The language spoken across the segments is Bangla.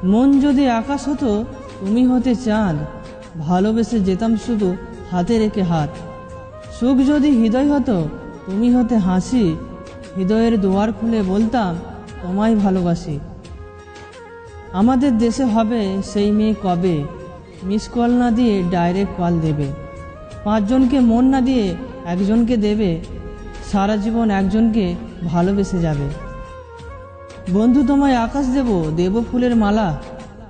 মন যদি আকাশ হতো তুমি হতে চাঁদ, ভালোবেসে যেতাম শুধু হাতে রেখে হাত। সুখ যদি হৃদয় হতো তুমি হতে হাসি, হৃদয়ের দুয়ার খুলে বলতাম তোমায় ভালোবাসি। আমাদের দেশে হবে সেই মেয়ে কবে, মিস কল না দিয়ে ডাইরেক্ট কল দেবে। 5 জনকে মন না দিয়ে একজনকে দেবে, সারা জীবন একজনকে ভালোবেসে যাবে। বন্ধু তোমায় আকাশ দেব ফুলের মালা,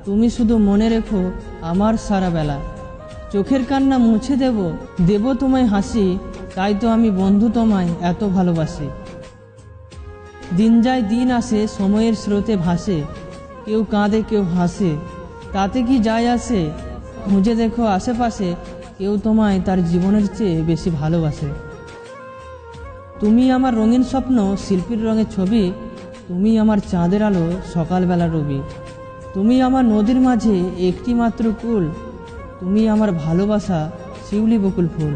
তুমি শুধু মনে রেখো আমার সারা বেলা। চোখের কান্না মুছে দেব তোমায় হাসি, তাই তো আমি বন্ধু তোমায় এত ভালোবাসি। দিন যায় দিন আসে সময়ের স্রোতে ভাসে, কেউ কাঁদে কেউ হাসে, তাতে কি যায় আসে। খুঁজে দেখো আশেপাশে, কেউ তোমায় তার জীবনের চেয়ে বেশি ভালোবাসে। তুমি আমার রঙিন স্বপ্ন শিল্পীর রঙের ছবি, তুমি আমার চাঁদের আলো সকালবেলা রবি। তুমি আমার নদীর মাঝে একটি মাত্র কুল, তুমি আমার ভালোবাসা শিউলি বকুল ফুল।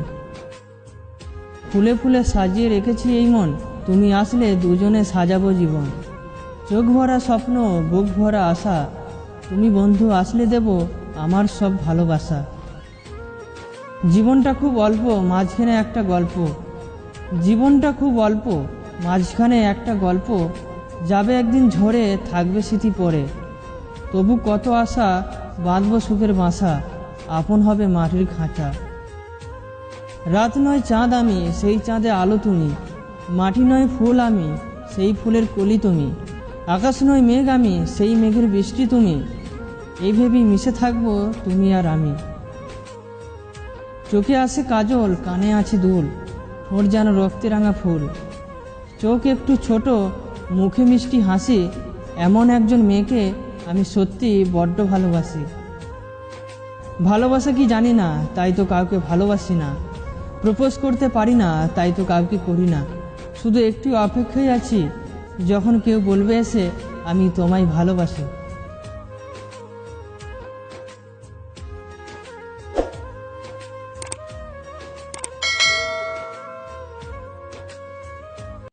ফুলে ফুলে সাজিয়ে রেখেছি এই মন, তুমি আসলে দুজনে সাজাবো জীবন। চোখ ভরা স্বপ্ন বুক ভরা আশা, তুমি বন্ধু আসলে দেব আমার সব ভালোবাসা। জীবনটা খুব অল্প মাঝখানে একটা গল্প, জীবনটা খুব অল্প মাঝখানে একটা গল্প। যাবে একদিন ঝরে থাকবে স্মৃতি পড়ে, তবু কত আশা বাঁধবো সুখের বাসা, আপন হবে মাটির খাঁচা। রাত নয় চাঁদ আমি সেই চাঁদে আলো তুমি, মাটি নয় ফুল আমি সেই ফুলের কলি তুমি। আকাশ নয় মেঘ আমি সেই মেঘের বৃষ্টি তুমি, এই ভেবেই মিশে থাকবো তুমি আর আমি। চোখে আসে কাজল কানে আছে দুল, ওর যেন রক্তে রাঙা ফুল। চোখ একটু ছোট মুখে মিষ্টি হাসি, এমন একজন মেয়েকে আমি সত্যি বড্ড ভালোবাসি। ভালোবাসা কি জানি না তাই তো কাউকে ভালোবাসি না, প্রপোজ করতে পারি না তাই তো কাউকে করি না। শুধু একটু অপেক্ষায় আছি, যখন কেউ বলবে এসে আমি তোমায় ভালোবাসি।